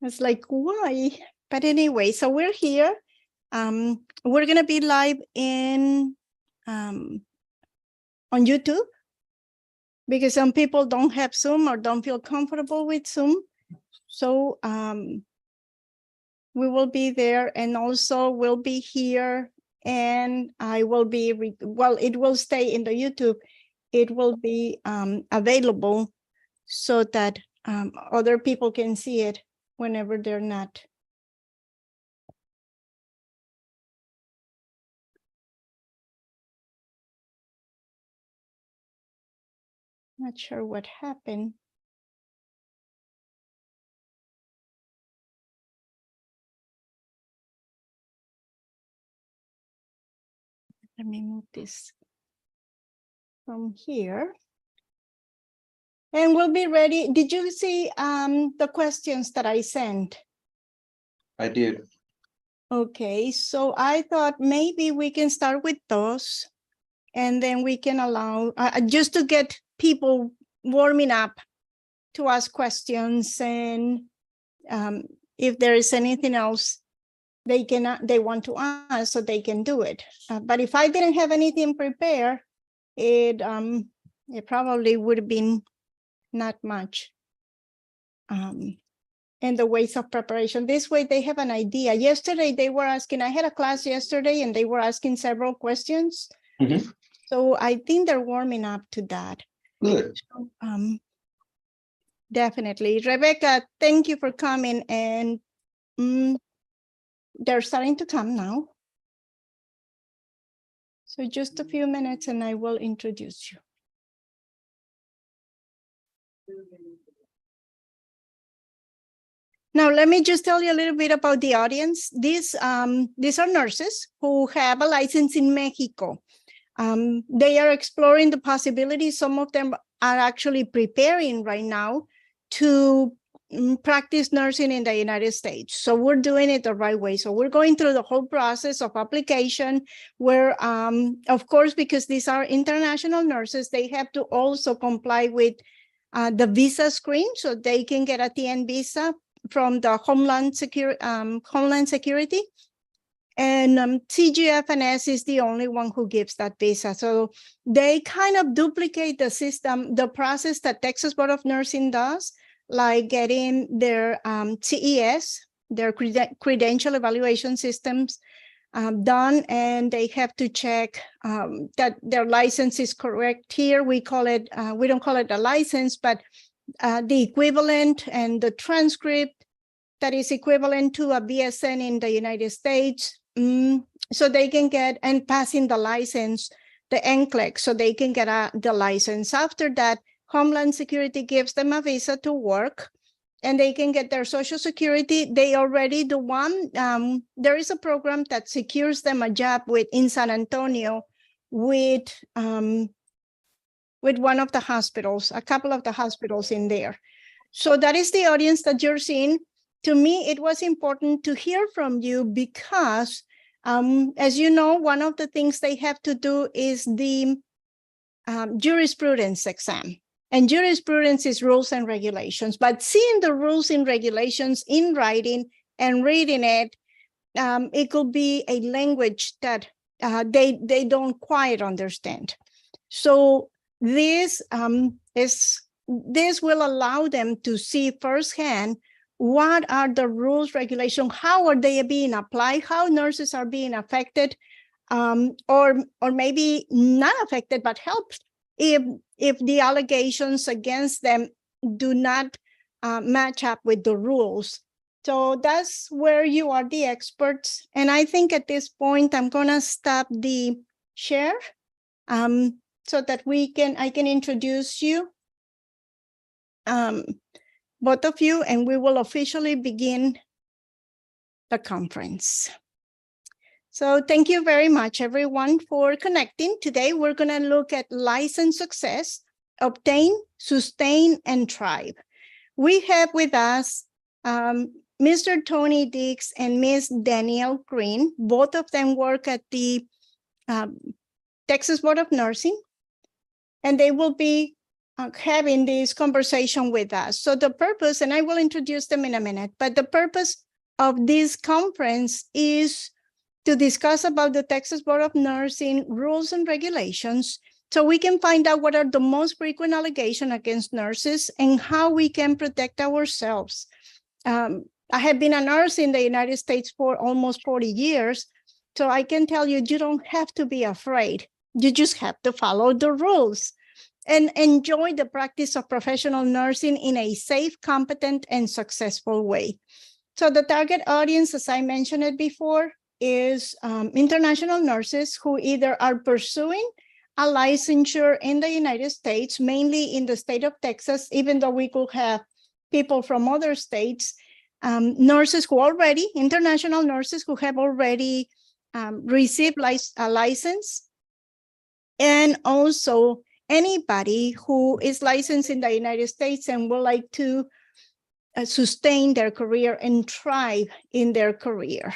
It's like, why? But anyway, so we're here. We're going to be live in on YouTube because some people don't have Zoom or don't feel comfortable with Zoom. So we will be there, and also we'll be here, and I will be, well, it will stay in the YouTube. It will be available so that other people can see it whenever they're not. Not sure what happened. Let me move this from here. And we'll be ready. Did you see the questions that I sent? I did. Okay, so I thought maybe we can start with those, and then we can allow, just to get people warming up to ask questions, and if there is anything else they want to ask, so they can do it. But if I didn't have anything prepared, it probably would have been not much in the ways of preparation. This way they have an idea. Yesterday they were asking, I had a class yesterday and they were asking several questions. Mm-hmm. So I think they're warming up to that. Good. So, definitely. Rebecca, thank you for coming, and they're starting to come now. So just a few minutes and I will introduce you. Now, let me just tell you a little bit about the audience. These are nurses who have a license in Mexico. They are exploring the possibilities. Some of them are actually preparing right now to practice nursing in the United States. So we're doing it the right way. So we're going through the whole process of application where, of course, because these are international nurses, they have to also comply with the visa screen, so they can get a TN visa from the Homeland Security. And CGFNS is the only one who gives that visa. So they kind of duplicate the system, the process that Texas Board of Nursing does, like getting their CES, their credential evaluation systems done, and they have to check that their license is correct. Here we call it, we don't call it a license, but the equivalent and the transcript that is equivalent to a BSN in the United States. So they can get, and passing the license, the NCLEX, so they can get the license. After that, Homeland Security gives them a visa to work, and they can get their Social Security. They already do one. There is a program that secures them a job in San Antonio with one of the hospitals, a couple of the hospitals in there. So that is the audience that you're seeing. To me, it was important to hear from you because, as you know, one of the things they have to do is the jurisprudence exam. And jurisprudence is rules and regulations. But seeing the rules and regulations in writing and reading it, it could be a language that they don't quite understand. So this will allow them to see firsthand what are the rules, regulations, how are they being applied, how nurses are being affected, or maybe not affected, but helped if the allegations against them do not match up with the rules. So that's where you are the experts. And I think at this point, I'm gonna stop the share so that I can introduce you, both of you, and we will officially begin the conference. So thank you very much, everyone, for connecting. Today, we're going to look at license success, obtain, sustain, and thrive. We have with us Mr. Tony Dix and Ms. Danielle Green. Both of them work at the Texas Board of Nursing, and they will be having this conversation with us. So the purpose, and I will introduce them in a minute, but the purpose of this conference is to discuss about the Texas Board of Nursing rules and regulations, so we can find out what are the most frequent allegations against nurses and how we can protect ourselves. I have been a nurse in the United States for almost 40 years, so I can tell you, you don't have to be afraid. You just have to follow the rules and enjoy the practice of professional nursing in a safe, competent, and successful way. So the target audience, as I mentioned it before, is international nurses who either are pursuing a licensure in the United States, mainly in the state of Texas, even though we could have people from other states, nurses who already, international nurses who have already received a license, and also anybody who is licensed in the United States and would like to sustain their career and thrive in their career.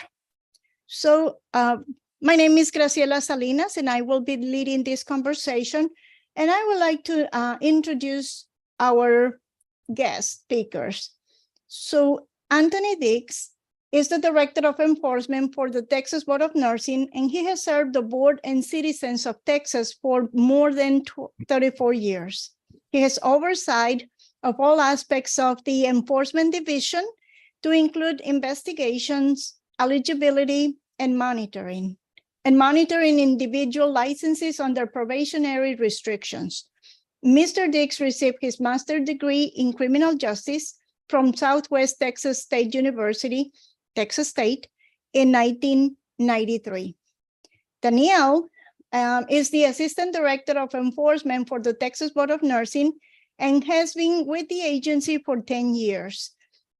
So my name is Graciela Salinas, and I will be leading this conversation. And I would like to introduce our guest speakers. So Anthony Dix is the Director of Enforcement for the Texas Board of Nursing, and he has served the board and citizens of Texas for more than 34 years. He has oversight of all aspects of the enforcement division, to include investigations, eligibility, and monitoring individual licenses under probationary restrictions. Mr. Dix received his master's degree in criminal justice from Southwest Texas State University, Texas State, in 1993. Danielle is the Assistant Director of Enforcement for the Texas Board of Nursing and has been with the agency for 10 years.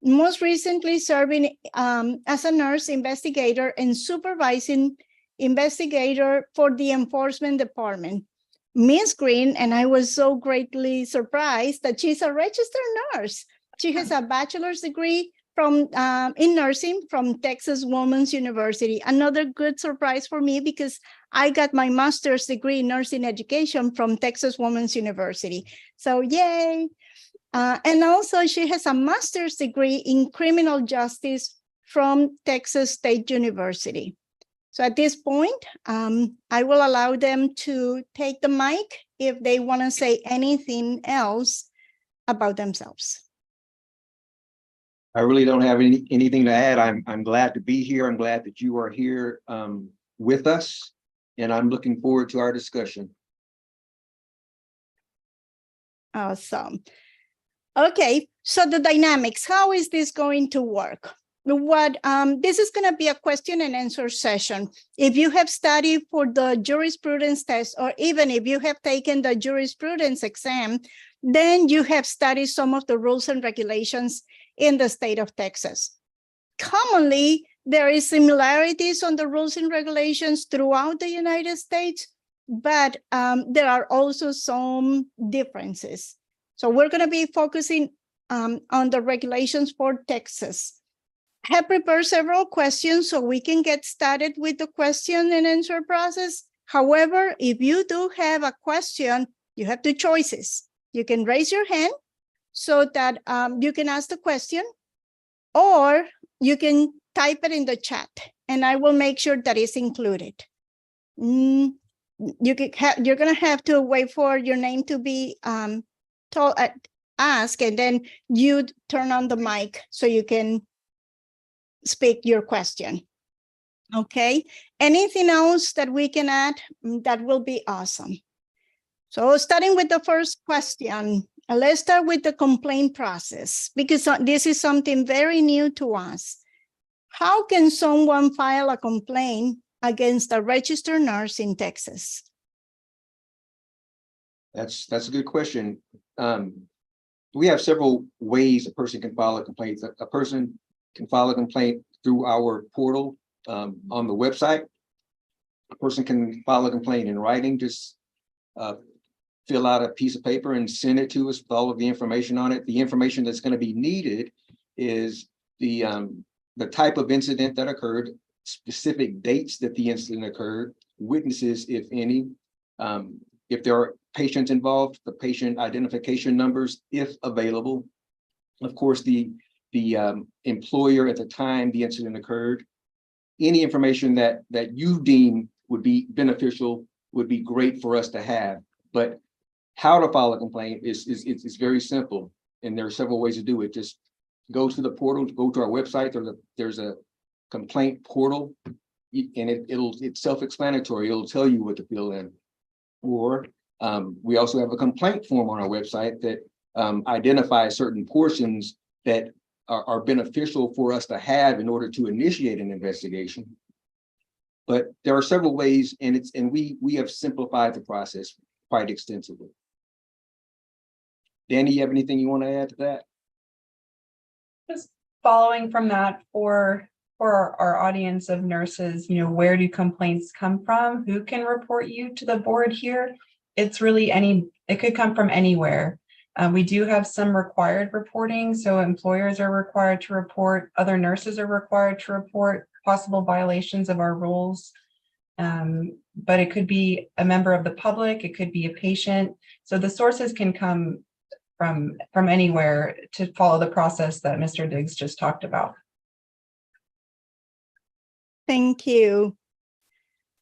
Most recently serving as a nurse investigator and supervising investigator for the enforcement department. Ms. Green, and I was so greatly surprised that she's a registered nurse. She has a bachelor's degree from in nursing from Texas Women's University. Another good surprise for me because I got my master's degree in nursing education from Texas Women's University. So yay. And also she has a master's degree in criminal justice from Texas State University. So at this point, I will allow them to take the mic if they want to say anything else about themselves. I really don't have anything to add. I'm glad to be here. I'm glad that you are here with us, and I'm looking forward to our discussion. Awesome. Okay, so the dynamics, how is this going to work? This is going to be a question and answer session. If you have studied for the jurisprudence test, or even if you have taken the jurisprudence exam, then you have studied some of the rules and regulations in the state of Texas. Commonly, there is similarities on the rules and regulations throughout the United States, but there are also some differences. So we're going to be focusing on the regulations for Texas. I have prepared several questions so we can get started with the question and answer process. However, if you do have a question, you have two choices. You can raise your hand so that you can ask the question, or you can type it in the chat and I will make sure that it's included. You're going to have to wait for your name to be asked, and then you turn on the mic so you can speak your question. Okay, anything else that we can add? That will be awesome. So starting with the first question, let's start with the complaint process, because this is something very new to us. How can someone file a complaint against a registered nurse in Texas? That's a good question. We have several ways a person can file a complaint. A person can file a complaint through our portal on the website. A person can file a complaint in writing, just fill out a piece of paper and send it to us with all of the information on it. The information that's going to be needed is the type of incident that occurred, specific dates that the incident occurred, witnesses, if any. If there patients involved, the patient identification numbers, if available. Of course, the employer at the time the incident occurred. Any information that you deem would be beneficial would be great for us to have. But how to file a complaint is very simple, and there are several ways to do it. Just go to the portal, go to our website. There's a complaint portal, and it's self-explanatory. It'll tell you what to fill in. Or we also have a complaint form on our website that identifies certain portions that are beneficial for us to have in order to initiate an investigation. But there are several ways, and we have simplified the process quite extensively. Danny, you have anything you want to add to that? Just following from that, for our audience of nurses, where do complaints come from? Who can report you to the board here? It's really it could come from anywhere. We do have some required reporting. So employers are required to report, other nurses are required to report possible violations of our rules. But it could be a member of the public, it could be a patient. So the sources can come from anywhere to follow the process that Mr. Diggs just talked about. Thank you.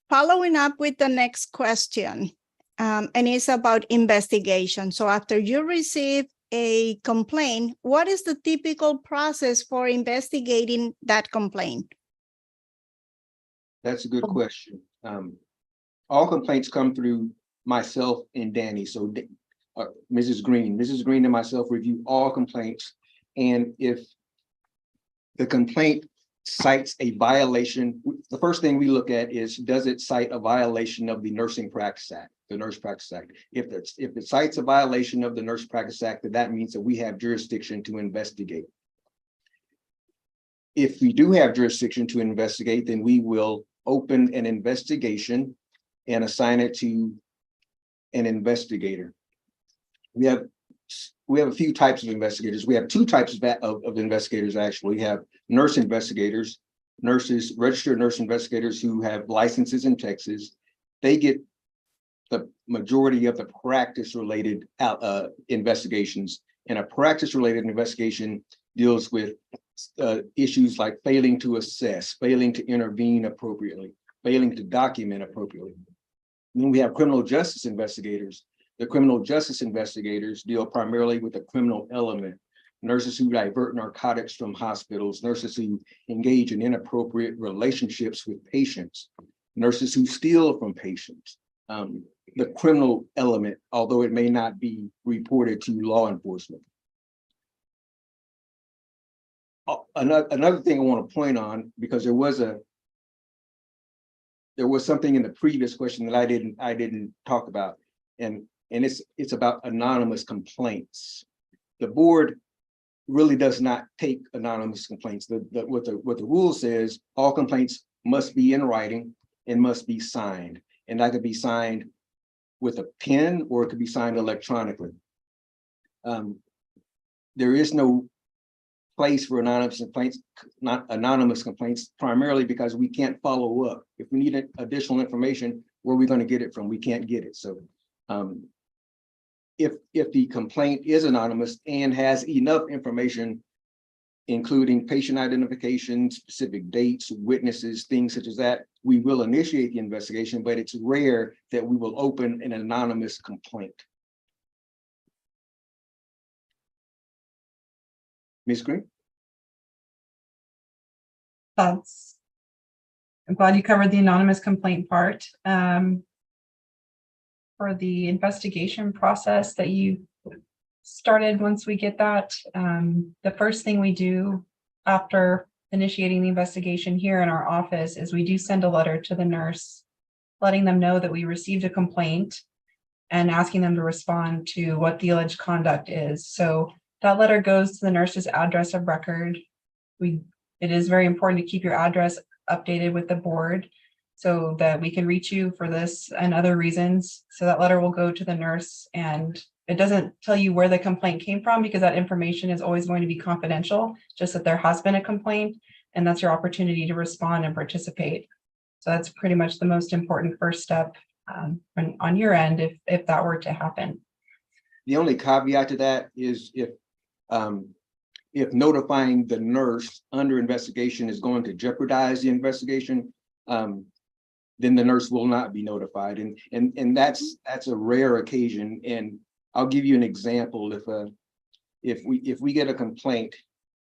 Following up with the next question, and it's about investigation. So after you receive a complaint, what is the typical process for investigating that complaint? That's a good question. All complaints come through myself and Danny. So Mrs. Green and myself review all complaints. And if the complaint cites a violation, the first thing we look at is, does it cite a violation of the Nursing Practice Act, the Nurse Practice Act? If it cites a violation of the Nurse Practice Act, then that means that we have jurisdiction to investigate. If we do have jurisdiction to investigate, then we will open an investigation and assign it to an investigator. We have a few types of investigators. We have two types of investigators, actually. We have nurse investigators, registered nurse investigators who have licenses in Texas. They get the majority of the practice-related investigations. And a practice-related investigation deals with issues like failing to assess, failing to intervene appropriately, failing to document appropriately. And then we have criminal justice investigators. The criminal justice investigators deal primarily with the criminal element. Nurses who divert narcotics from hospitals, nurses who engage in inappropriate relationships with patients, nurses who steal from patients. The criminal element, although it may not be reported to law enforcement. Another thing I want to point on, because there was something in the previous question that I didn't talk about, and it's about anonymous complaints. The board really does not take anonymous complaints. What the rule says, all complaints must be in writing and must be signed, and that could be signed with a pen or it could be signed electronically. There is no place for anonymous complaints, primarily because we can't follow up. If we need additional information, where are we going to get it from? We can't get it. So if the complaint is anonymous and has enough information, including patient identification, specific dates, witnesses, things such as that, we will initiate the investigation, but it's rare that we will open an anonymous complaint. Ms. Green? I'm glad you covered the anonymous complaint part. For the investigation process that you started, once we get that, the first thing we do after initiating the investigation here in our office is we do send a letter to the nurse, letting them know that we received a complaint and asking them to respond to what the alleged conduct is. So that letter goes to the nurse's address of record. It is very important to keep your address updated with the board so that we can reach you for this and other reasons. So that letter will go to the nurse, and it doesn't tell you where the complaint came from because that information is always going to be confidential, just that there has been a complaint, and that's your opportunity to respond and participate. So that's pretty much the most important first step on your end if that were to happen. The only caveat to that is if notifying the nurse under investigation is going to jeopardize the investigation, then the nurse will not be notified. And that's a rare occasion. And I'll give you an example. If we get a complaint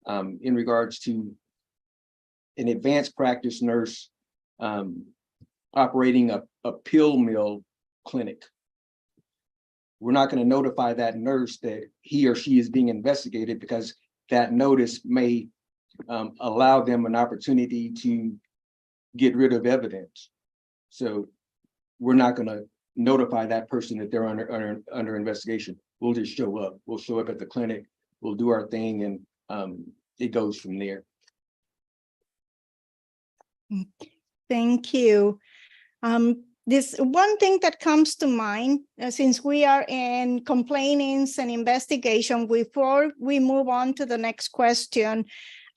in regards to an advanced practice nurse operating a pill mill clinic, we're not going to notify that nurse that he or she is being investigated, because that notice may allow them an opportunity to get rid of evidence. So we're not going to notify that person that they're under investigation. We'll just show up. We'll show up at the clinic. We'll do our thing, and it goes from there. Thank you. This one thing that comes to mind, since we are in complainants and investigation, before we move on to the next question,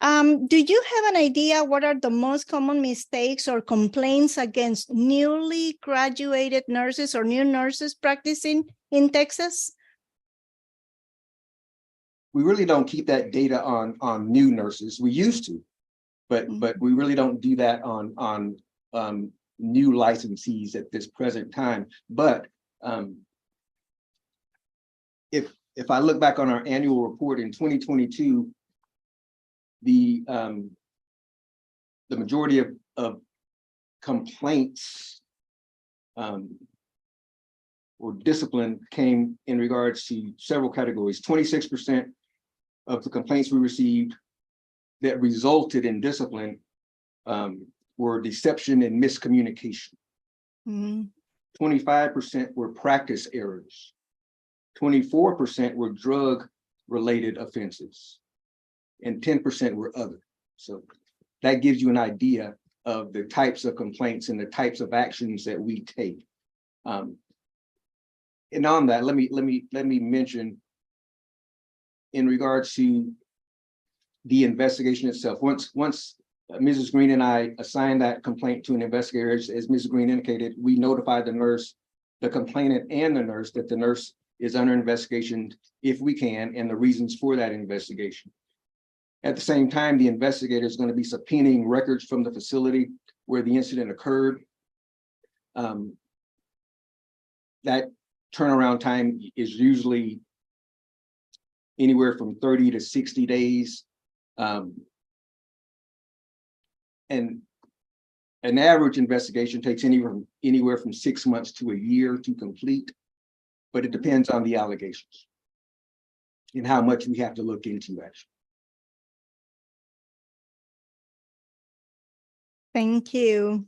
do you have an idea what are the most common mistakes or complaints against newly graduated nurses or new nurses practicing in Texas? We really don't keep that data on new nurses. We used to, but we really don't do that on new licensees at this present time. But if I look back on our annual report in 2022, the majority of complaints or discipline came in regards to several categories. 26% of the complaints we received that resulted in discipline were deception and miscommunication. 25% were practice errors. 24% were drug-related offenses, and 10% were other. So that gives you an idea of the types of complaints and the types of actions that we take. And on that, let me mention in regards to the investigation itself. Once Mrs. Green and I assigned that complaint to an investigator, as Mrs. Green indicated, we notified the nurse, the complainant, and the nurse that the nurse is under investigation if we can, and the reasons for that investigation. At the same time, the investigator is going to be subpoenaing records from the facility where the incident occurred. That turnaround time is usually anywhere from 30 to 60 days. And an average investigation takes anywhere from 6 months to a year to complete, but it depends on the allegations and how much we have to look into actually. Thank you.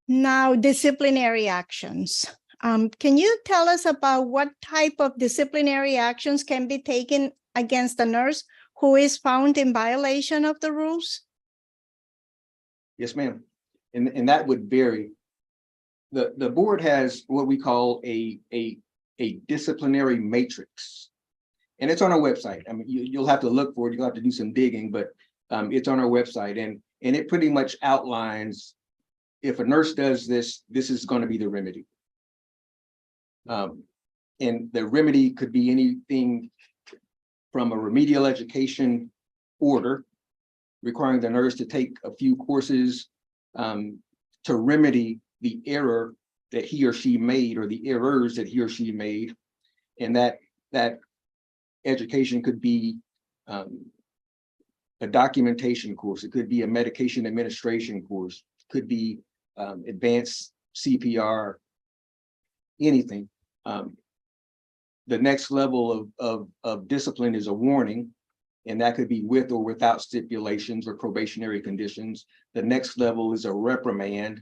Now, disciplinary actions. Can you tell us about what type of disciplinary actions can be taken against a nurse who is found in violation of the rules? Yes, ma'am. And that would vary. The board has what we call a disciplinary matrix, and it's on our website. I mean, you'll have to look for it. You'll have to do some digging, but it's on our website, and it pretty much outlines if a nurse does this, this is going to be the remedy. And the remedy could be anything from a remedial education order requiring the nurse to take a few courses to remedy the error that he or she made, or the errors that he or she made. And that education could be a documentation course. It could be a medication administration course, could be advanced CPR, anything. The next level of discipline is a warning, and that could be with or without stipulations or probationary conditions. The next level is a reprimand.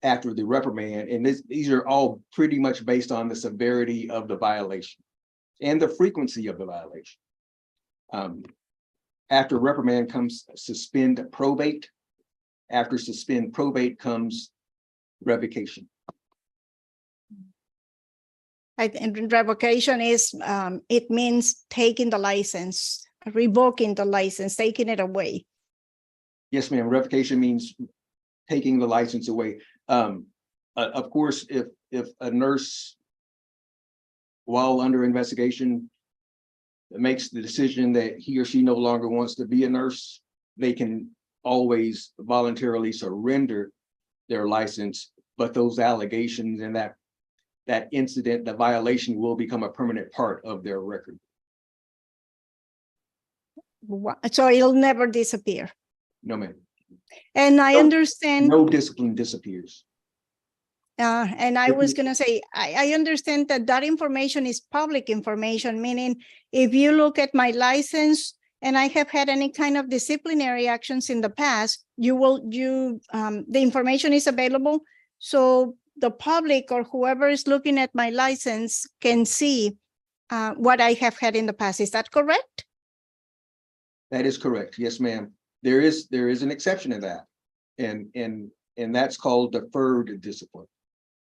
After the reprimand, and these are all pretty much based on the severity of the violation and the frequency of the violation. After reprimand comes suspend probate. After suspend probate comes revocation. And revocation is, it means taking the license, revoking the license, taking it away. Yes, ma'am. Revocation means taking the license away. Of course, if a nurse, while under investigation, makes the decision that he or she no longer wants to be a nurse, they can always voluntarily surrender their license, but those allegations and that incident, the violation will become a permanent part of their record. So it'll never disappear. No, ma'am. And I No- understand. No discipline disappears. And I was going to say, I understand that that information is public information, meaning if you look at my license and I have had any kind of disciplinary actions in the past, the information is available. So the public or whoever is looking at my license can see what I have had in the past. Is that correct? That is correct. Yes, ma'am. There is an exception to that. And that's called deferred discipline.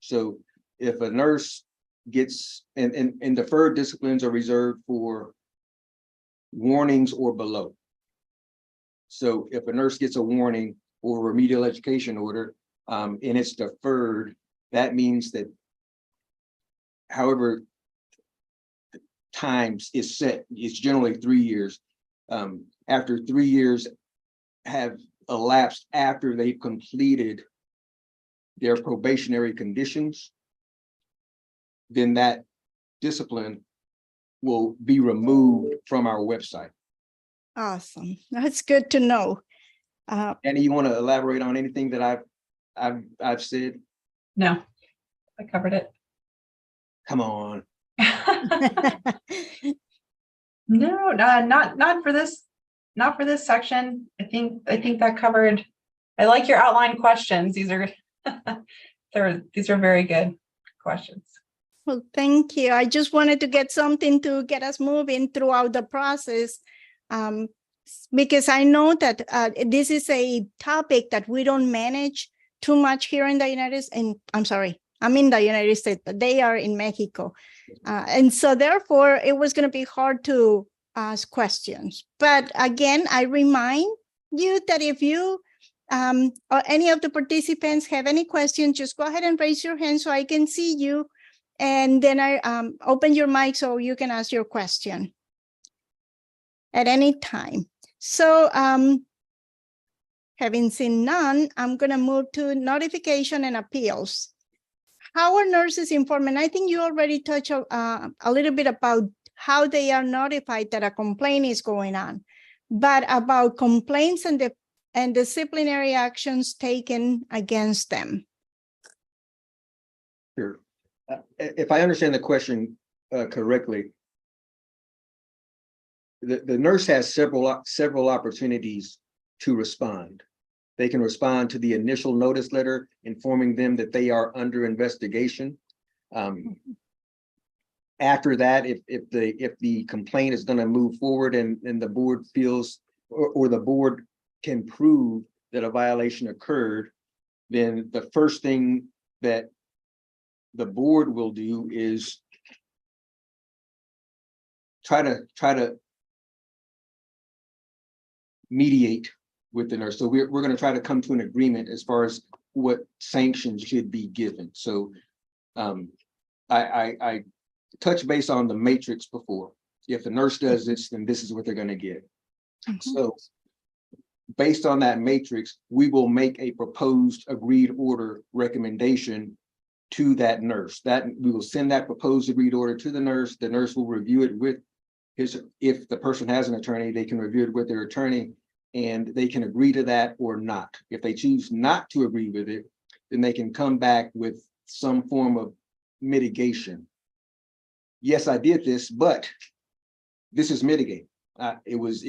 So if a nurse gets, and deferred disciplines are reserved for warnings or below. So if a nurse gets a warning or remedial education order, and it's deferred, that means that however times is set, it's generally 3 years. After 3 years have elapsed after they've completed their probationary conditions, then that discipline will be removed from our website. Awesome. That's good to know. Annie, you want to elaborate on anything that I've said? No, I covered it. Come on. No, not for this, not for this section. I think that covered. I like your outline questions. These are these are very good questions. Well, thank you. I just wanted to get something to get us moving throughout the process, because I know that this is a topic that we don't manage too much here in the United States. And I'm sorry, I'm in the United States, but they are in Mexico. And so therefore, it was going to be hard to ask questions. But again, I remind you that if you or any of the participants have any questions, just go ahead and raise your hand so I can see you. And then I open your mic so you can ask your question at any time. So having seen none, I'm going to move to notification and appeals. How are nurses informed? And I think you already touched a little bit about how they are notified that a complaint is going on, but about complaints and disciplinary actions taken against them. Sure. If I understand the question correctly, the nurse has several opportunities to respond. They can respond to the initial notice letter informing them that they are under investigation. After that, if the complaint is going to move forward and the board feels or the board can prove that a violation occurred, then the first thing that the board will do is try to mediate with the nurse. So we're going to try to come to an agreement as far as what sanctions should be given. So I touched base on the matrix before. If the nurse does this, then this is what they're going to get. So based on that matrix, we will make a proposed agreed order recommendation to that nurse. That we will send that proposed agreed order to the nurse. The nurse will review it with if the person has an attorney, they can review it with their attorney and they can agree to that or not. If they choose not to agree with it, then they can come back with some form of mitigation. Yes, I did this, but this is mitigating. It was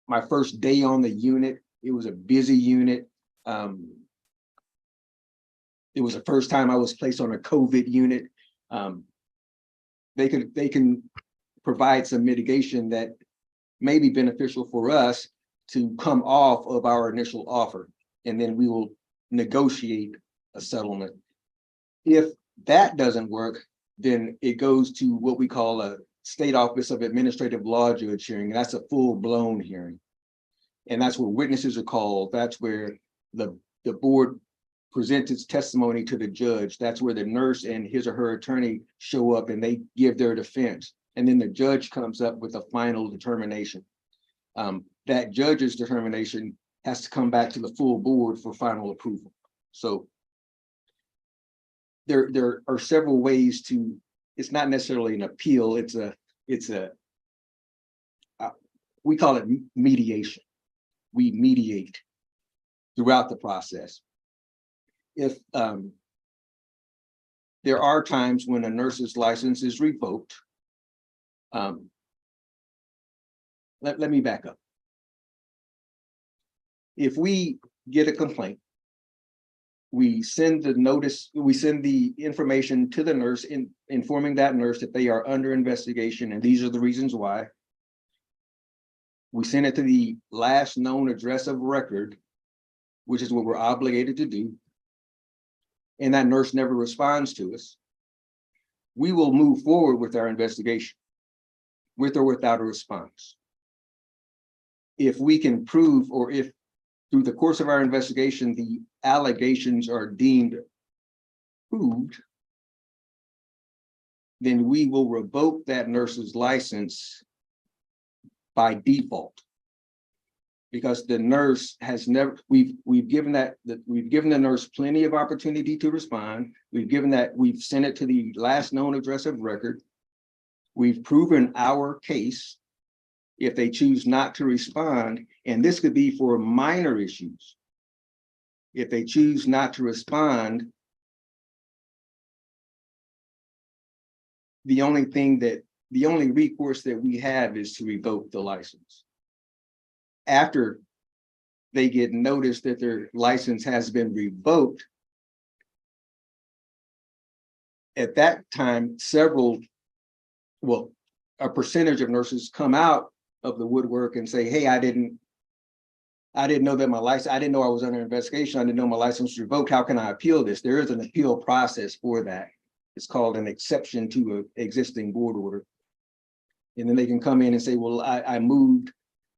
my first day on the unit. It was a busy unit. It was the first time I was placed on a COVID unit. They can provide some mitigation that may be beneficial for us to come off of our initial offer, and then we will negotiate a settlement. If that doesn't work, then it goes to what we call a State Office of Administrative Law Judge hearing. That's a full-blown hearing. And that's where witnesses are called. That's where the board presents its testimony to the judge. That's where the nurse and his or her attorney show up and they give their defense. And then the judge comes up with a final determination. That judge's determination has to come back to the full board for final approval. So there are several ways to, it's not necessarily an appeal, we call it mediation. We mediate throughout the process. If there are times when a nurse's license is revoked, let me back up. If we get a complaint, we send the notice, we send the information to the nurse informing that nurse that they are under investigation and these are the reasons why. We send it to the last known address of record, which is what we're obligated to do. And that nurse never responds to us. We will move forward with our investigation, with or without a response. If we can prove, or if through the course of our investigation, the allegations are deemed proved, then we will revoke that nurse's license by default. Because the nurse has never, we've given the nurse plenty of opportunity to respond. We've sent it to the last known address of record. We've proven our case. If they choose not to respond, and this could be for minor issues. If they choose not to respond, the only recourse that we have is to revoke the license. After they get notice that their license has been revoked, at that time, a percentage of nurses come out of the woodwork and say, hey, I didn't know that my license, I didn't know I was under investigation. I didn't know my license was revoked. How can I appeal this? There is an appeal process for that. It's called an exception to an existing board order. And then they can come in and say, well, I moved,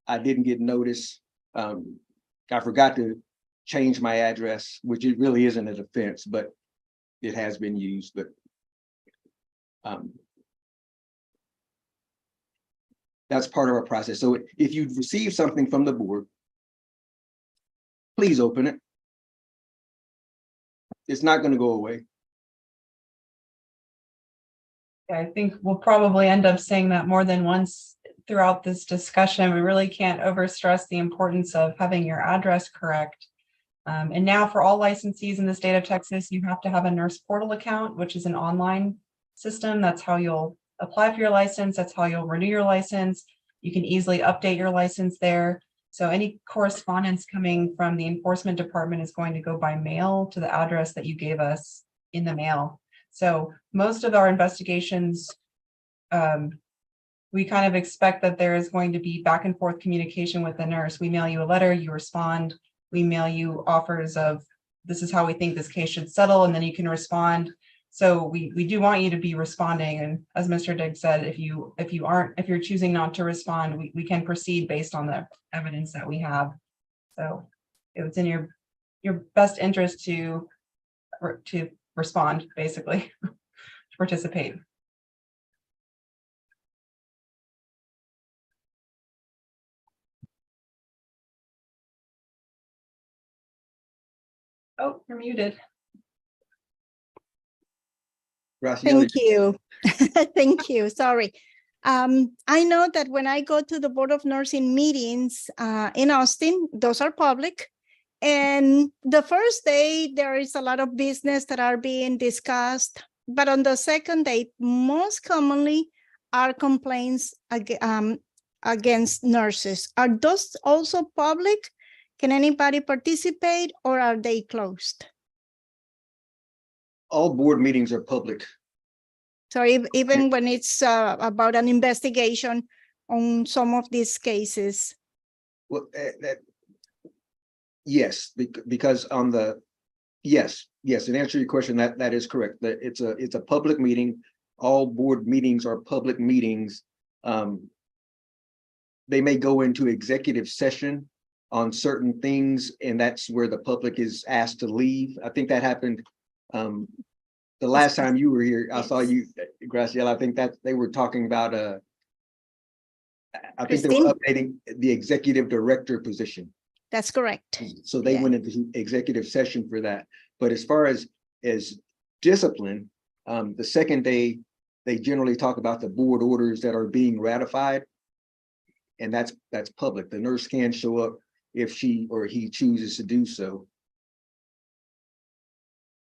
I didn't get notice. I forgot to change my address, which it really isn't a defense, but it has been used. But that's part of our process. So if you've received something from the board, please open it. It's not going to go away. I think we'll probably end up saying that more than once throughout this discussion. We really can't overstress the importance of having your address correct. And now for all licensees in the state of Texas, you have to have a nurse portal account, which is an online system. That's how you'll apply for your license. That's how you'll renew your license. You can easily update your license there. So any correspondence coming from the enforcement department is going to go by mail to the address that you gave us in the mail. So most of our investigations, we kind of expect that there is going to be back and forth communication with the nurse. We mail you a letter, you respond. We mail you offers of, this is how we think this case should settle, and then you can respond. So we do want you to be responding. And as Mr. Diggs said, if you're choosing not to respond, we can proceed based on the evidence that we have. So it's in your best interest to respond, basically, to participate. Oh, you're muted. Thank you. Thank you. Sorry. I know that when I go to the Board of Nursing meetings in Austin, those are public. And the first day, there is a lot of business that are being discussed. But on the second day, most commonly are complaints against nurses. Are those also public? Can anybody participate, or are they closed? All board meetings are public. So even when it's about an investigation on some of these cases? Well, yes, because on the, yes, in answer to your question, that is correct. That it's a public meeting. All board meetings are public meetings. They may go into executive session on certain things, and that's where the public is asked to leave. I think that happened the last time you were here. I saw you, Graciela. I think that they were talking about I think they were updating the executive director position. That's correct. So they went into executive session for that. But as far as discipline, the second day, they generally talk about the board orders that are being ratified. And that's public. The nurse can show up if she or he chooses to do so.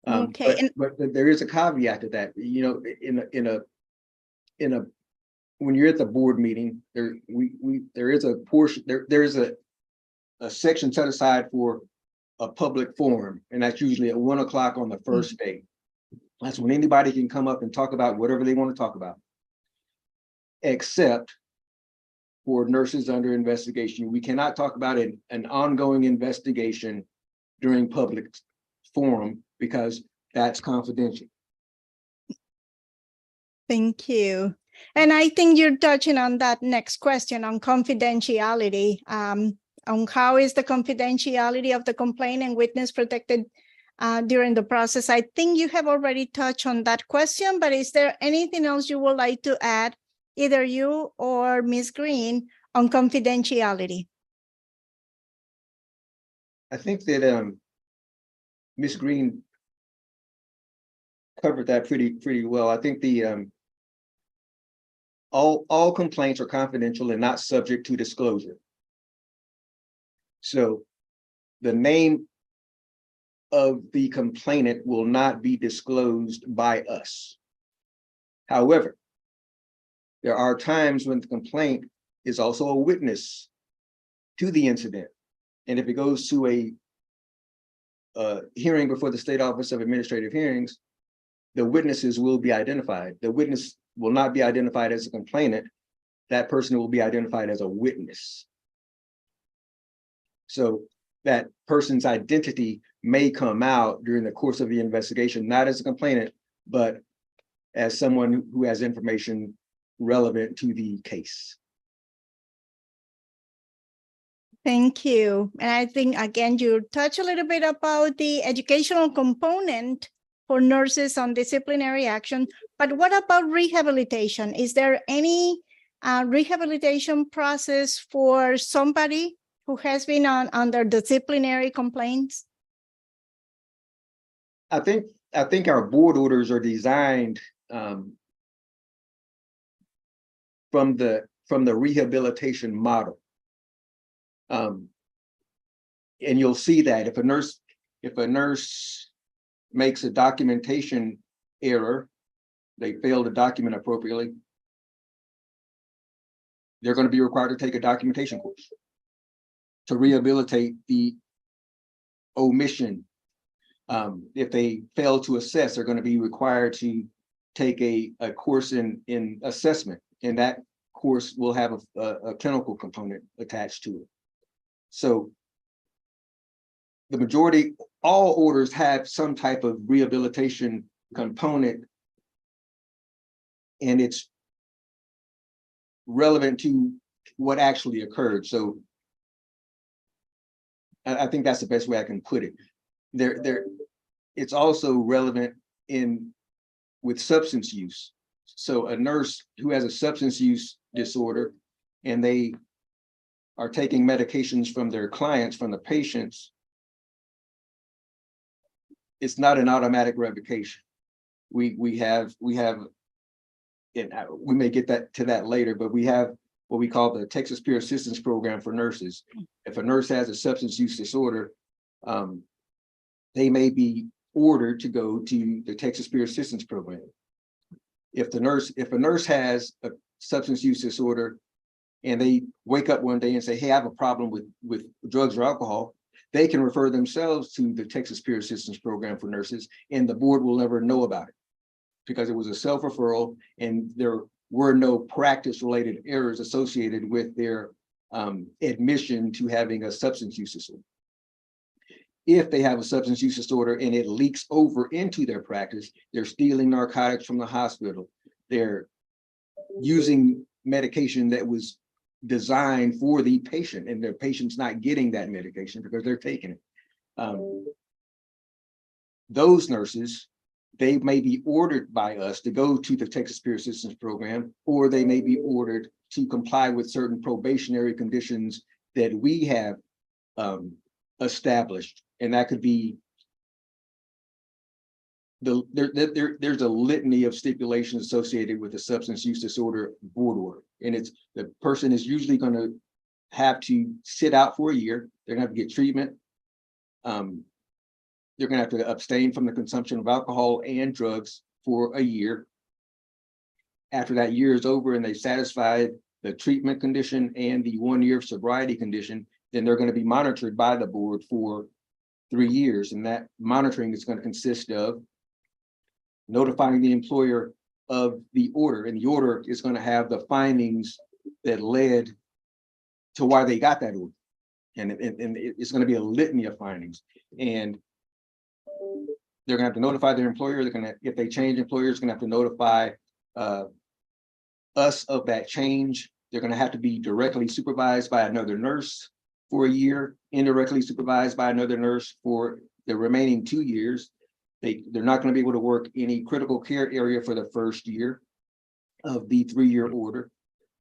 Okay. But there is a caveat to that. You know, in a when you're at the board meeting, there is a portion, there is a section set aside for a public forum, and that's usually at 1 o'clock on the first day. That's when anybody can come up and talk about whatever they want to talk about, except for nurses under investigation. We cannot talk about an ongoing investigation during public forum because that's confidential. Thank you. And I think you're touching on that next question on confidentiality, on how is the confidentiality of the complaint and witness protected during the process. I think you have already touched on that question, but is there anything else you would like to add, either you or Ms. Green, on confidentiality? I think that Ms. Green covered that pretty well. I think the all complaints are confidential and not subject to disclosure. So the name of the complainant will not be disclosed by us. However, there are times when the complaint is also a witness to the incident. And if it goes to a hearing before the State Office of Administrative Hearings, the witnesses will be identified. The witness will not be identified as a complainant. That person will be identified as a witness. So that person's identity may come out during the course of the investigation, not as a complainant, but as someone who has information relevant to the case. Thank you. And I think, again, you touch a little bit about the educational component for nurses on disciplinary action, but what about rehabilitation? Is there any rehabilitation process for somebody who has been under disciplinary complaints? I think our board orders are designed from the rehabilitation model. And you'll see that if a nurse makes a documentation error, they fail to document appropriately, they're going to be required to take a documentation course to rehabilitate the omission. If they fail to assess, they're going to be required to take a course in assessment, and that course will have a clinical component attached to it. So the majority, all orders have some type of rehabilitation component, and it's relevant to what actually occurred. So I think that's the best way I can put it. It's also relevant with substance use. So a nurse who has a substance use disorder and they are taking medications from their clients, from the patients, it's not an automatic revocation. We have, and we may get to that later, but we have what we call the Texas Peer Assistance Program for nurses. If a nurse has a substance use disorder, they may be ordered to go to the Texas Peer Assistance Program. If a nurse has a substance use disorder and they wake up one day and say, hey, I have a problem with drugs or alcohol, they can refer themselves to the Texas Peer Assistance Program for nurses, and the board will never know about it because it was a self-referral and there were no practice-related errors associated with their admission to having a substance use disorder. If they have a substance use disorder and it leaks over into their practice, they're stealing narcotics from the hospital, they're using medication that was designed for the patient, and the patient's not getting that medication because they're taking it. Those nurses, they may be ordered by us to go to the Texas Peer Assistance Program, or they may be ordered to comply with certain probationary conditions that we have established. And that could be there's a litany of stipulations associated with the substance use disorder board order. And it's the person is usually going to have to sit out for a year. They're going to have to get treatment. They're going to have to abstain from the consumption of alcohol and drugs for a year. After that year is over and they've satisfied the treatment condition and the 1 year of sobriety condition, then they're going to be monitored by the board for 3 years. And that monitoring is going to consist of notifying the employer of the order, and the order is going to have the findings that led to why they got that order. And it's going to be a litany of findings. And they're going to have to notify their employer. They're going to, if they change employers, going to have to notify us of that change. They're going to have to be directly supervised by another nurse for a year, indirectly supervised by another nurse for the remaining 2 years. They're not going to be able to work any critical care area for the first year of the 3-year order.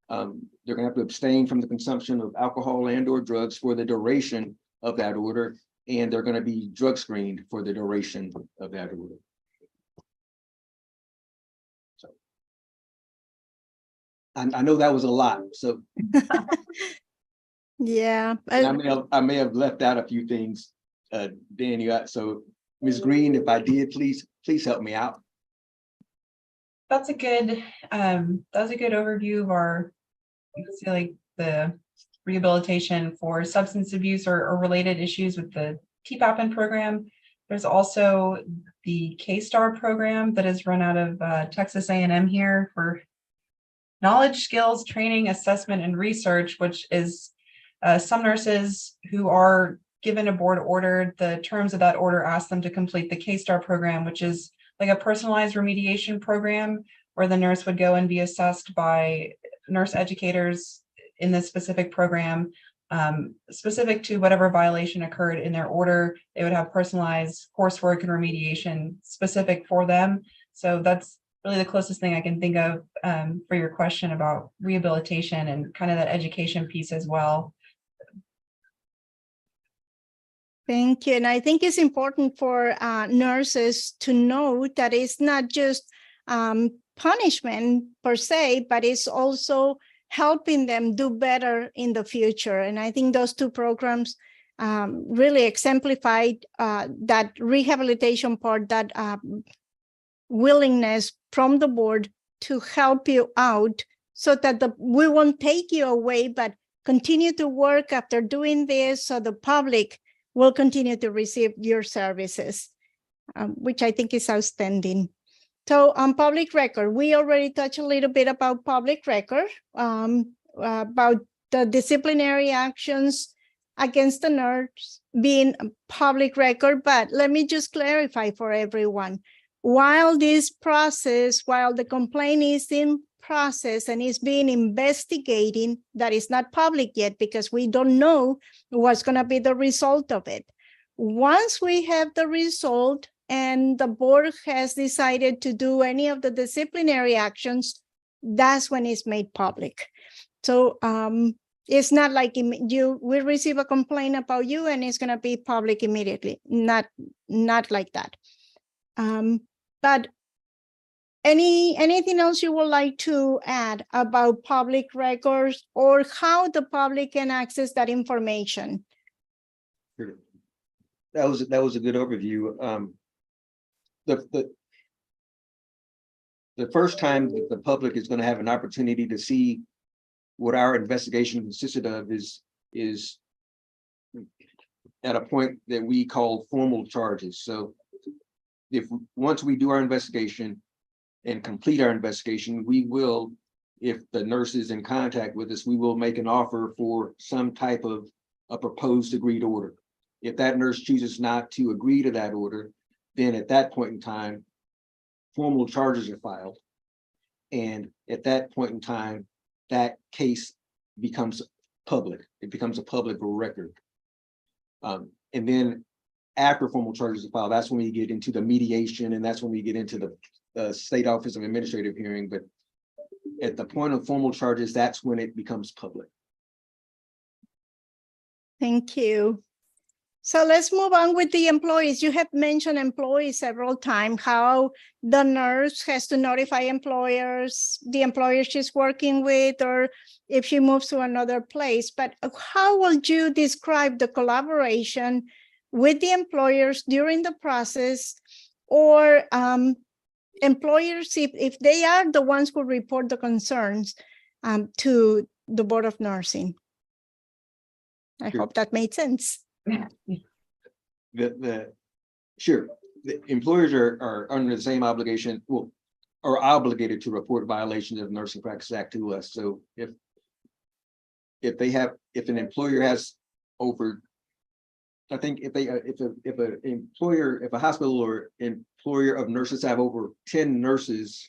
They're going to have to abstain from the consumption of alcohol and or drugs for the duration of that order, and they're going to be drug screened for the duration of that order. So I know that was a lot. So Yeah. I may have left out a few things, Danny. So Ms. Green, if I did, please help me out. That's a good overview of our, you could say, like the rehabilitation for substance abuse or related issues with the TPAPN program. There's also the K-STAR program that is run out of Texas A&M here for knowledge, skills, training, assessment, and research, which is some nurses who are given a board order, the terms of that order ask them to complete the K-STAR program, which is like a personalized remediation program where the nurse would go and be assessed by nurse educators in this specific program, specific to whatever violation occurred in their order. They would have personalized coursework and remediation specific for them. So that's really the closest thing I can think of for your question about rehabilitation and kind of that education piece as well. Thank you. And I think it's important for nurses to know that it's not just punishment per se, but it's also helping them do better in the future. And I think those two programs really exemplified that rehabilitation part, that willingness from the board to help you out so that we won't take you away, but continue to work after doing this so the public will continue to receive your services, which I think is outstanding. So on public record, we already touched a little bit about public record, about the disciplinary actions against the nurse being public record, but let me just clarify for everyone. While this process, while the complaint is in process and is being investigated, that is not public yet because we don't know what's going to be the result of it. Once we have the result and the board has decided to do any of the disciplinary actions, that's when it's made public. So it's not like we receive a complaint about you and it's going to be public immediately. Not like that. But anything else you would like to add about public records or how the public can access that information? Sure. That was a good overview. The first time that the public is going to have an opportunity to see what our investigation consisted of is at a point that we call formal charges. So once we do our investigation and complete our investigation, we will, if the nurse is in contact with us, we will make an offer for some type of a proposed agreed order. If that nurse chooses not to agree to that order, then at that point in time, formal charges are filed. And at that point in time, that case becomes public. It becomes a public record. And then after formal charges are filed, that's when we get into the mediation, and that's when we get into the State Office of Administrative Hearing. But at the point of formal charges, that's when it becomes public. Thank you. So let's move on with the employees. You have mentioned employees several times, how the nurse has to notify employers, the employer she's working with, or if she moves to another place. But how would you describe the collaboration with the employers during the process, or employers, if they are the ones who report the concerns to the Board of Nursing? I Sure. hope that made sense. Sure, the employers are under the same obligation, well, are obligated to report violations of the Nursing Practices Act to us. So if an employer has over, I think if a hospital or employer of nurses have over 10 nurses,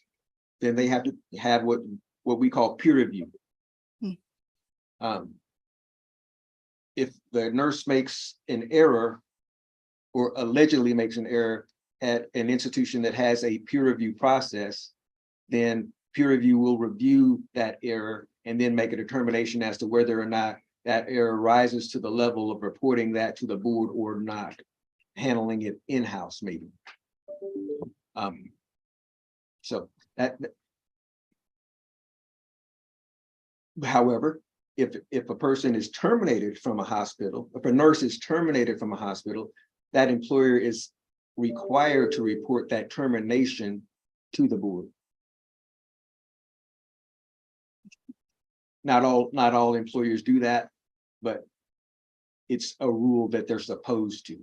then they have to have what we call peer review. If the nurse makes an error or allegedly makes an error at an institution that has a peer review process, then peer review will review that error and then make a determination as to whether or not that error rises to the level of reporting that to the board or not, handling it in-house maybe. So that, however, if a person is terminated from a hospital, if a nurse is terminated from a hospital, that employer is required to report that termination to the board. Not all employers do that, but it's a rule that they're supposed to.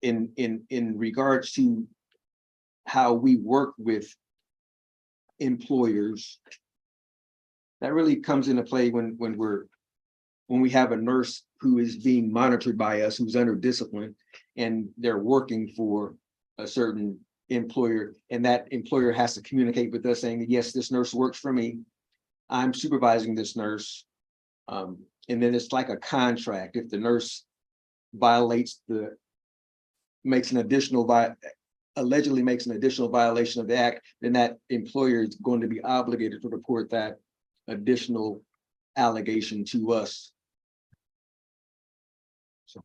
In regards to how we work with employers, that really comes into play when we have a nurse who is being monitored by us, who's under discipline, and they're working for a certain employer, and that employer has to communicate with us saying, yes, this nurse works for me, I'm supervising this nurse. And then it's like a contract. If the nurse allegedly makes an additional violation of the act, then that employer is going to be obligated to report that additional allegation to us. So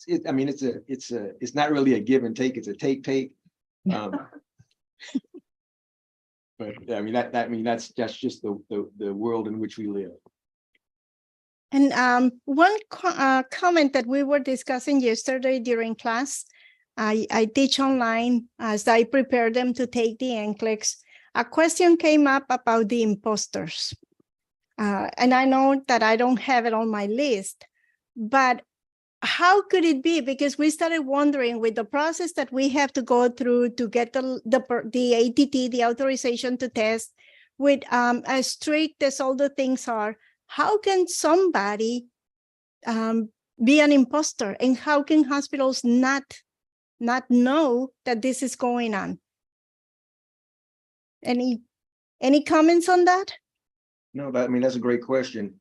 it's not really a give and take, it's a take. But I mean that's just the world in which we live. And one comment that we were discussing yesterday during class, I teach online as I prepare them to take the NCLEX. A question came up about the imposters. And I know that I don't have it on my list, but how could it be? Because we started wondering with the process that we have to go through to get the ATT, the authorization to test, with as strict as all the things are, how can somebody be an imposter? And how can hospitals not know that this is going on? Any comments on that? No, but I mean, that's a great question.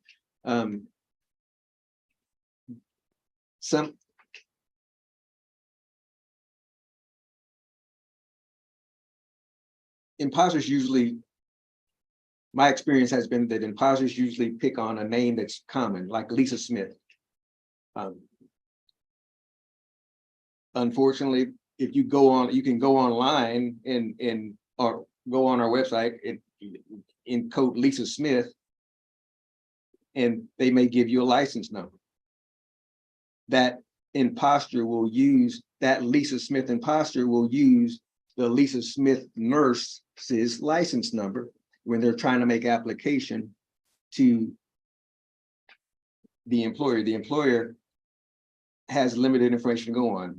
Imposters usually, my experience has been that imposters usually pick on a name that's common, like Lisa Smith. Unfortunately, if you go on, you can go online or go on our website and code Lisa Smith, and they may give you a license number. That imposter will use, that Lisa Smith imposter will use the Lisa Smith nurse's license number when they're trying to make application to the employer. The employer has limited information to go on.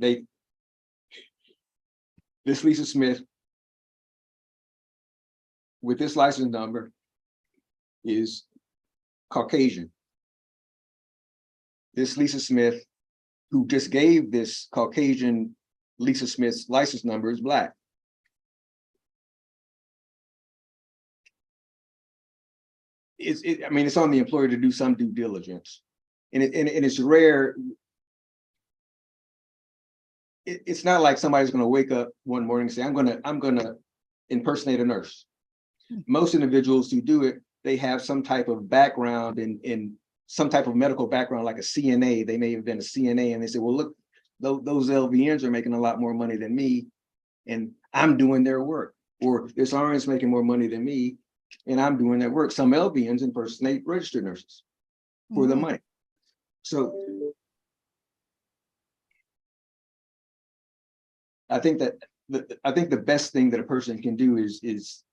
This Lisa Smith with this license number is Caucasian. This Lisa Smith, who just gave this Caucasian Lisa Smith's license number, is Black. I mean, it's on the employer to do some due diligence. And it's rare. It's not like somebody's going to wake up one morning and say, I'm gonna impersonate a nurse. Most individuals who do it, they have some type of background in some type of medical background, like a CNA. They may have been a CNA, and they say, well, look, those LVNs are making a lot more money than me, and I'm doing their work. Or this RN's making more money than me, and I'm doing their work. Some LVNs impersonate registered nurses for the money. So I think that the best thing that a person can do is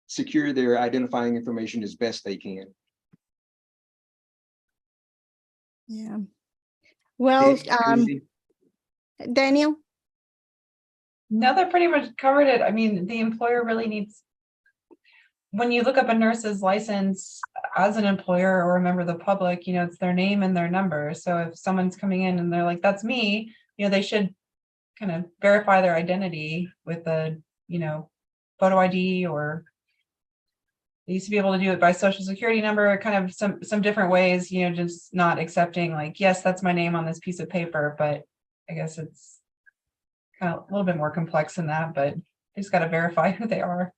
secure their identifying information as best they can. Yeah. Well, Daniel? No, that pretty much covered it. I mean, the employer really needs, when you look up a nurse's license as an employer or a member of the public, you know, it's their name and their number. So if someone's coming in and they're like, that's me, you know, they should kind of verify their identity with a, you know, photo ID, or they used to be able to do it by social security number, kind of some different ways, you know, just not accepting like, yes, that's my name on this piece of paper. But I guess it's kind of a little bit more complex than that, but they just got to verify who they are.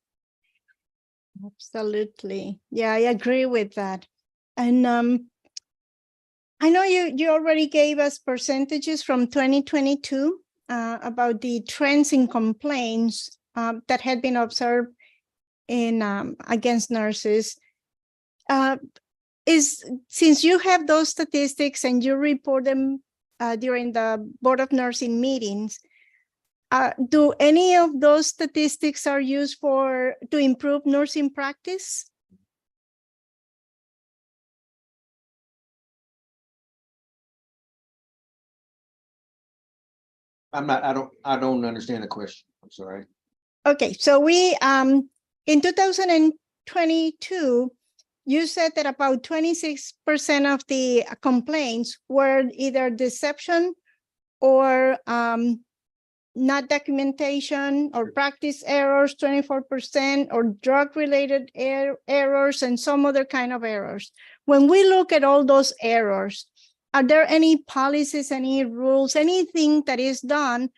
Absolutely. Yeah, I agree with that. And I know you already gave us percentages from 2022 about the trends in complaints that had been observed in against nurses. Since you have those statistics and you report them during the Board of Nursing meetings, do any of those statistics are used to improve nursing practice? I don't understand the question. I'm sorry. Okay, so we in 2022, you said that about 26% of the complaints were either deception or not documentation, or practice errors, 24%, or drug-related errors, and some other kind of errors. When we look at all those errors, are there any policies, any rules, anything that is done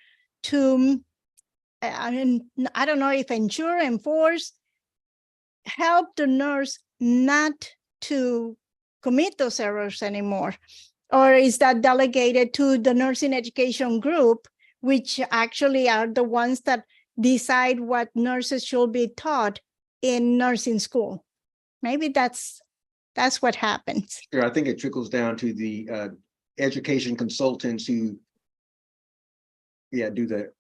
to, I don't know if ensure, enforce, help the nurse not to commit those errors anymore? Or is that delegated to the nursing education group, which actually are the ones that decide what nurses should be taught in nursing school? Maybe that's what happens. Sure, I think it trickles down to the education consultants who, do the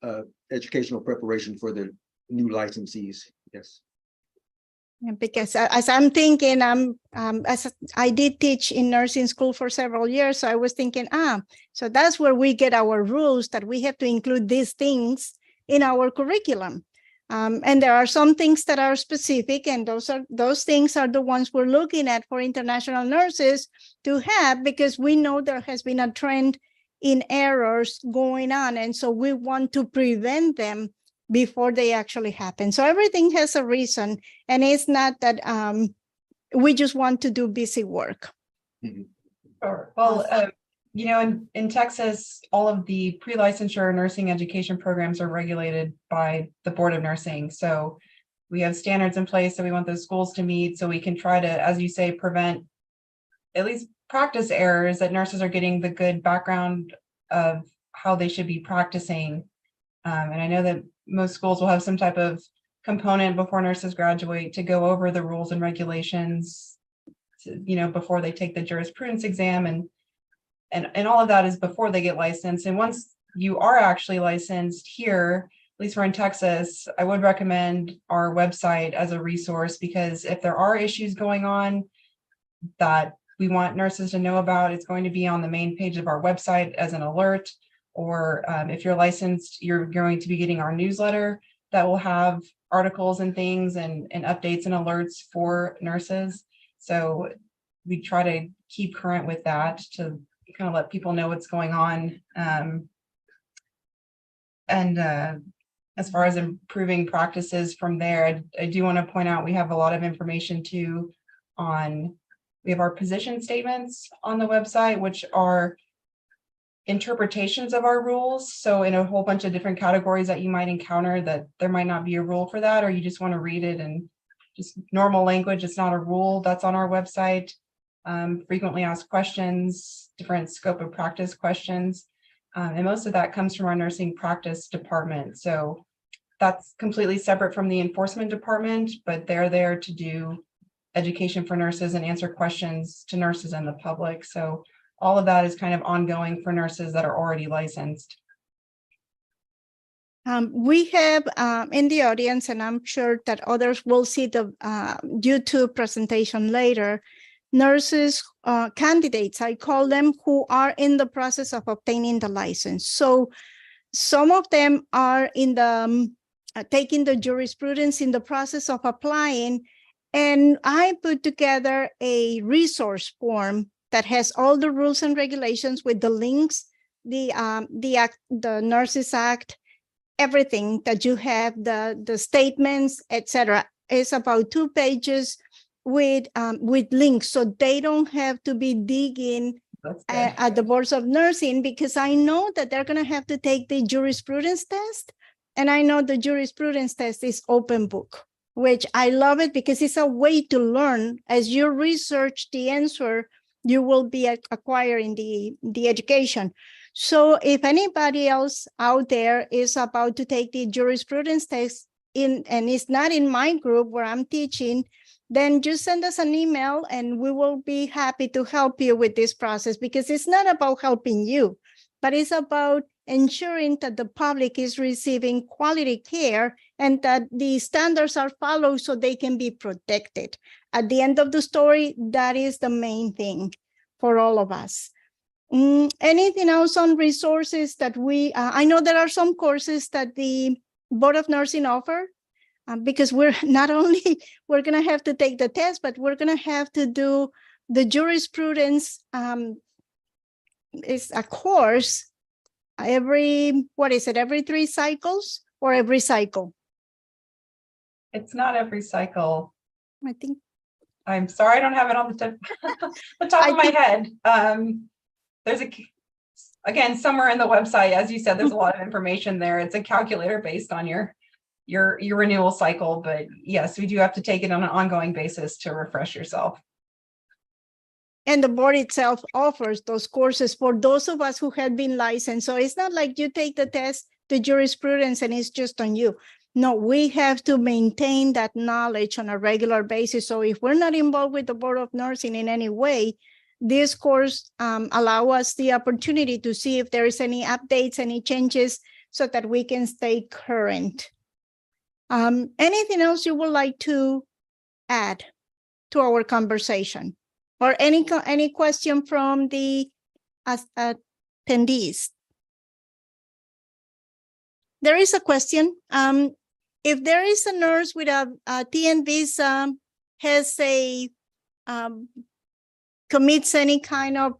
educational preparation for the new licensees. Yes. Because as I'm thinking, as I did teach in nursing school for several years, so I was thinking, so that's where we get our rules, that we have to include these things in our curriculum. And there are some things that are specific, and those things are the ones we're looking at for international nurses to have, because we know there has been a trend in errors going on, and so we want to prevent them before they actually happen. So everything has a reason, and it's not that we just want to do busy work. Sure. Well, you know, in Texas, all of the pre-licensure nursing education programs are regulated by the Board of Nursing. So we have standards in place that we want those schools to meet, so we can try to, as you say, prevent at least practice errors, that nurses are getting the good background of how they should be practicing. And I know that most schools will have some type of component before nurses graduate to go over the rules and regulations, you know, before they take the jurisprudence exam, and all of that is before they get licensed. And once you are actually licensed here, at least we're in Texas, I would recommend our website as a resource, because if there are issues going on that we want nurses to know about, it's going to be on the main page of our website as an alert. Or if you're licensed, you're going to be getting our newsletter that will have articles and things and updates and alerts for nurses. So we try to keep current with that to kind of let people know what's going on. as far as improving practices from there, I do want to point out, we have a lot of information too we have our position statements on the website, which are interpretations of our rules. So in a whole bunch of different categories that you might encounter, that there might not be a rule for that, or you just want to read it in just normal language. It's not a rule. That's on our website. Frequently asked questions, different scope of practice questions. And most of that comes from our nursing practice department. So that's completely separate from the enforcement department, but they're there to do education for nurses and answer questions to nurses and the public. So all of that is kind of ongoing for nurses that are already licensed. We have in the audience, and I'm sure that others will see the YouTube presentation later, nurses, candidates, I call them, who are in the process of obtaining the license. So some of them are in the taking the jurisprudence in the process of applying. And I put together a resource form that has all the rules and regulations with the links, the Nurses Act, everything that you have, the statements, etc. It's about 2 pages with links, so they don't have to be digging at the boards of nursing, because I know that they're going to have to take the jurisprudence test, and I know the jurisprudence test is open book, which I love it because it's a way to learn. As you research the answer, you will be acquiring the education. So if anybody else out there is about to take the jurisprudence test and it's not in my group where I'm teaching, then just send us an email and we will be happy to help you with this process, because it's not about helping you, but it's about ensuring that the public is receiving quality care and that the standards are followed so they can be protected. At the end of the story, that is the main thing for all of us. Anything else on resources that I know there are some courses that the Board of Nursing offer, because we're not only, we're going to have to take the test, but we're going to have to do the jurisprudence. It's a course every 3 cycles or every cycle? It's not every cycle. I think. I'm sorry, I don't have it on the top of my head. There's again, somewhere in the website, as you said, there's a lot of information there. It's a calculator based on your renewal cycle, but yes, we do have to take it on an ongoing basis to refresh yourself. And the board itself offers those courses for those of us who have been licensed. So it's not like you take the test, the jurisprudence, and it's just on you. No, we have to maintain that knowledge on a regular basis. So if we're not involved with the Board of Nursing in any way, this course allow us the opportunity to see if there is any updates, any changes, so that we can stay current. Anything else you would like to add to our conversation? Or any question from the attendees? There is a question. If there is a nurse with a TN visa has commits any kind of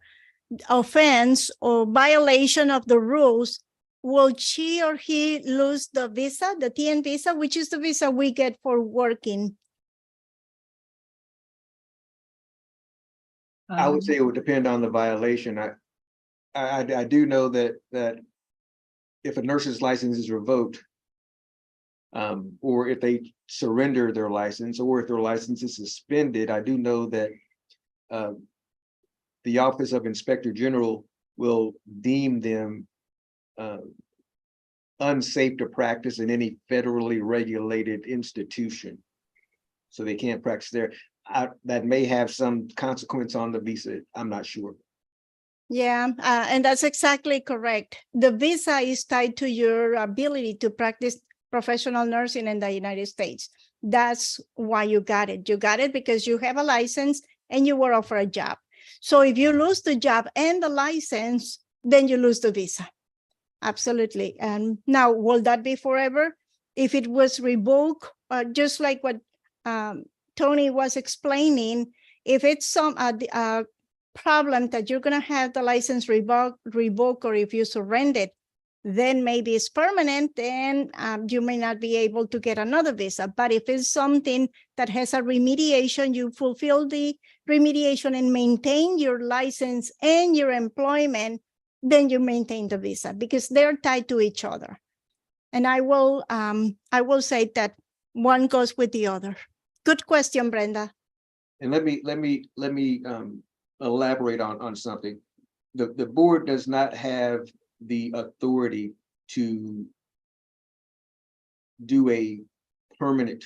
offense or violation of the rules, will she or he lose the visa, the TN visa, which is the visa we get for working? I would say it would depend on the violation. I do know that if a nurse's license is revoked, or if they surrender their license, or if their license is suspended, I do know that the Office of Inspector General will deem them unsafe to practice in any federally regulated institution. So they can't practice there. That may have some consequence on the visa. I'm not sure. Yeah, and that's exactly correct. The visa is tied to your ability to practice professional nursing in the United States. That's why you got it. You got it because you have a license and you were offered a job. So if you lose the job and the license, then you lose the visa. Absolutely. And now, will that be forever? If it was revoked, just like what Tony was explaining, if it's some problem that you're going to have the license revoked, or if you surrender it, then maybe it's permanent, then you may not be able to get another visa. But if it's something that has a remediation, you fulfill the remediation and maintain your license and your employment, then you maintain the visa because they're tied to each other. And I will say that one goes with the other. Good question, Brenda. And let me elaborate on something. The board does not have the authority to do a permanent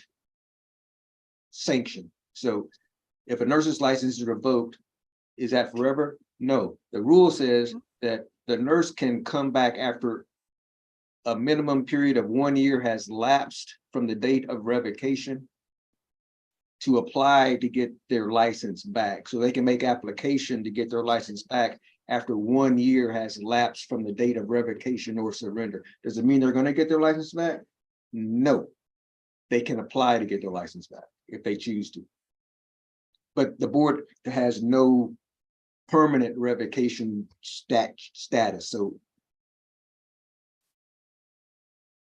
sanction. So if a nurse's license is revoked, is that forever? No. The rule says that the nurse can come back after a minimum period of 1 year has lapsed from the date of revocation to apply to get their license back. So they can make application to get their license back after 1 year has lapsed from the date of revocation or surrender. Does it mean they're going to get their license back? No. They can apply to get their license back if they choose to. But the board has no permanent revocation status. So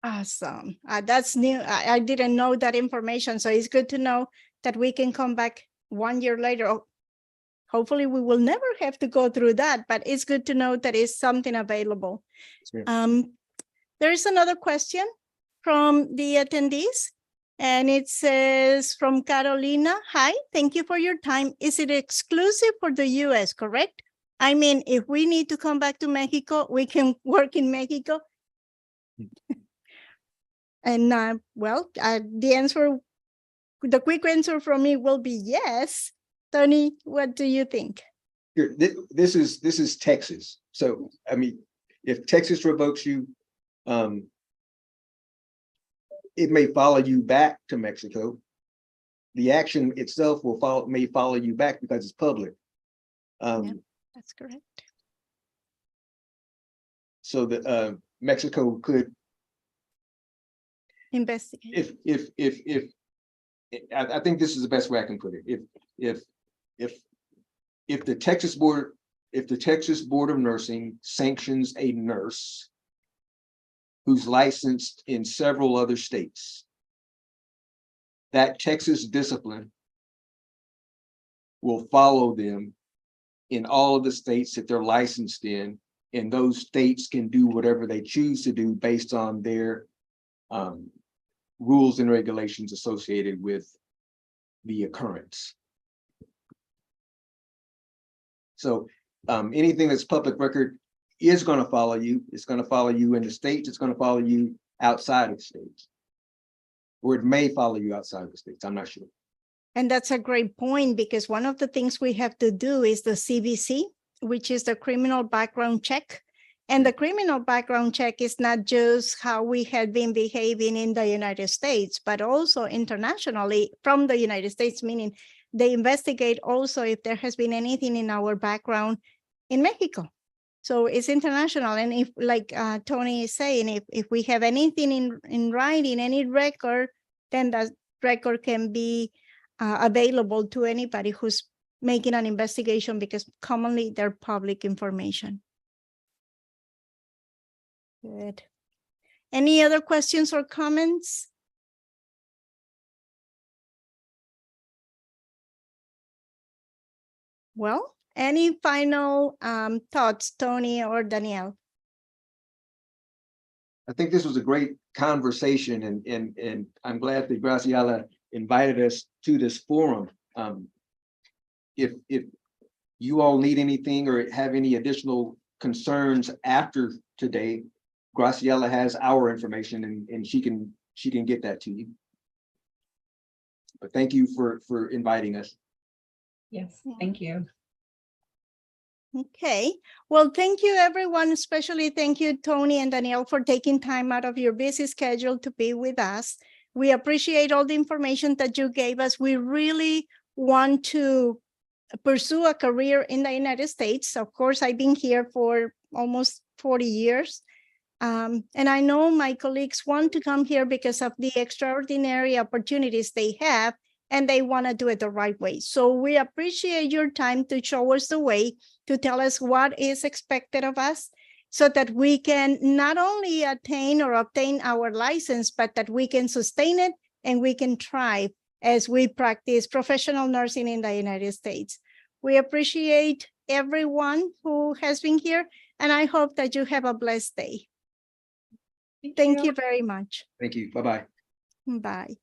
awesome. That's new. I didn't know that information. So it's good to know that we can come back 1 year later. Oh, hopefully we will never have to go through that, but it's good to know that it's something available. There is another question from the attendees, and it says from Carolina, hi, thank you for your time. Is it exclusive for the US, correct? I mean, if we need to come back to Mexico, we can work in Mexico. And the quick answer from me will be yes. Tony, what do you think? here, this is Texas. So, I mean, if Texas revokes you, it may follow you back to Mexico. The action itself may follow you back because it's public. Yeah, that's correct. So the Mexico could investigate. If I think this is the best way I can put it. If the Texas Board of Nursing sanctions a nurse who's licensed in several other states, that Texas discipline will follow them in all of the states that they're licensed in, and those states can do whatever they choose to do based on their rules and regulations associated with the occurrence. So anything that's public record is going to follow you. It's going to follow you in the states. It's going to follow you outside of the states. Or it may follow you outside of the states. I'm not sure. And that's a great point, because one of the things we have to do is the CBC, which is the criminal background check. And the criminal background check is not just how we have been behaving in the United States, but also internationally from the United States, meaning they investigate also if there has been anything in our background in Mexico. So it's international. And if, like Tony is saying, if we have anything in writing, any record, then that record can be available to anybody who's making an investigation, because commonly they're public information. Good. Any other questions or comments? Well, any final thoughts, Tony or Danielle? I think this was a great conversation, and I'm glad that Graciela invited us to this forum. If you all need anything or have any additional concerns after today, Graciela has our information, and she can get that to you. But thank you for inviting us. Yes, thank you. Okay, well, thank you, everyone. Especially thank you, Tony and Danielle, for taking time out of your busy schedule to be with us. We appreciate all the information that you gave us. We really want to pursue a career in the United States. Of course, I've been here for almost 40 years. And I know my colleagues want to come here because of the extraordinary opportunities they have, and they want to do it the right way. So we appreciate your time to show us the way, to tell us what is expected of us. so that we can not only attain or obtain our license, but that we can sustain it and we can thrive as we practice professional nursing in the United States. We appreciate everyone who has been here, and I hope that you have a blessed day. Thank you very much. Thank you. Bye-bye. Bye.